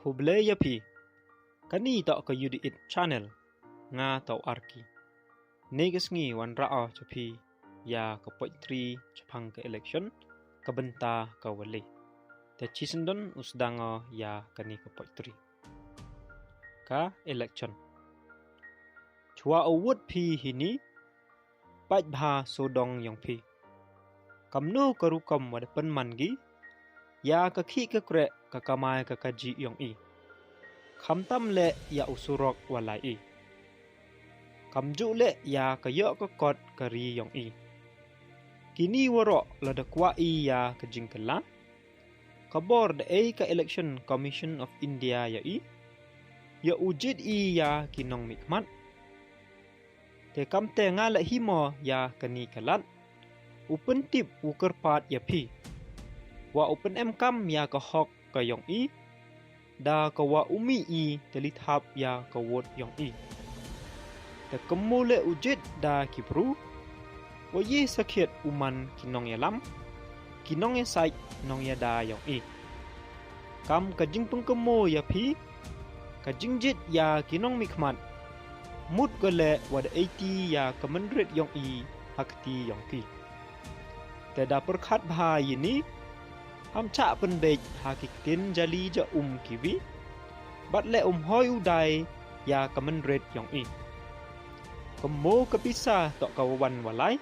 Kublai yapi, kani tak ke UDIT channel, nga tau arki. Negas ngi wan ra'a capi, ya ke poitri capang ke election, ke benta ke wali. Te cisendon usdanga ya kani ke poitri. Ka election. Chua awut pi hini, pat bha sodong yang pi. Kamnu karukam wadapan mangi, ya ke ki ke krek ke kamai ke kaji yang i. Kamtam le ya usurok walai i. Kamju le ya ke yok ke kot kari yang i. Kini warok lada kwa i ya ke jingkela. Kabor de ai ke Election Commission of India ya i. Ya ujid i ya kinong mikmat. Te kamte ngala himo ya kani kalat. Upen tip ukerpat ya pi. Wa upen kam ya ke hok ke yang i. Da ke wa umi i telithap ya ke wot yang i. Te kemule ujid da kipru. Wa ye sakit uman kinong ya lam. Kinong ya saik nong ya da yang i. Kam kajing pengkemo ya pi. Kajing jit ya kinong mikmat. Mut gole wada 80 ya kemendrit yang i hakti yang pi. Te da perkhat bha ini. Ham cha pendek hakikin jali ja kiwi. Bat le hoi udai ya kemendrit yang i. Kemo kepisa tok kawan walai.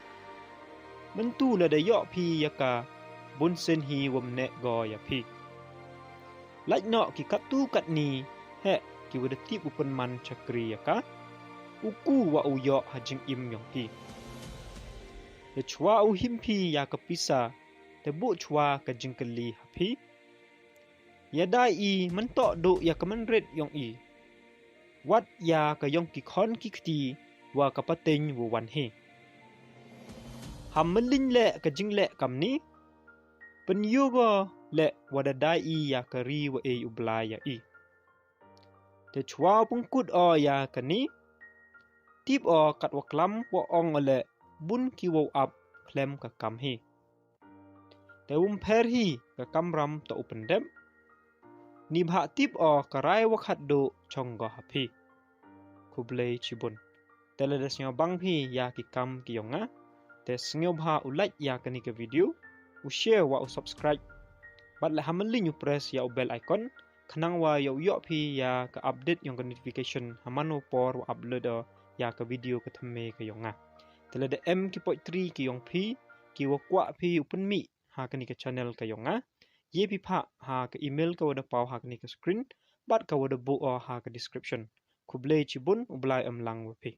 Mentu le da yok pi ya ka bunsen hi wamne go ya pi. Laj no ki katu kat ni he ki wada tip upen man cakri ya ka. Uku wa uyok hajing im yang pi. Le chua himpi ya kepisa tebu chua ke jingkeli hapi. Ya dai i mentok do ya kemendrit yang i. Wat ya ke yong ki khon ki kti wa kapateng wo wan he. Ham melin le ke jingle kam ni. Pen yugo le wada dai i ya ke ri wa e ubla ya i. Te chua pungkut o ya ke ni. Tip o kat waklam wa ong le bun ki wo up klem ke kam he. Te per hi ke kamram to upendem. Ni bha tip o karai wakhat do chonggo hapi. Kublai Cibun. Te le desnyo bang pi ya ki kam ki yonga. Te snyo bha u like ya kani ke video. U share wa u subscribe. Bat le hamelin u press ya u bell icon. Kanang wa ya u yok pi ya ke update yang ke notification hamano por wa upload ya ke video ke thame ke yonga. Te le de ki poitri ki yong pi. Ki wa kwa pi upen mi. Ha kani ke channel ke yonga. Ye pi pha ha ke email ke wada pau ha kani ke screen. Bat ke wada bu o ha ke description. Kublai Cibun ublai lang wapi.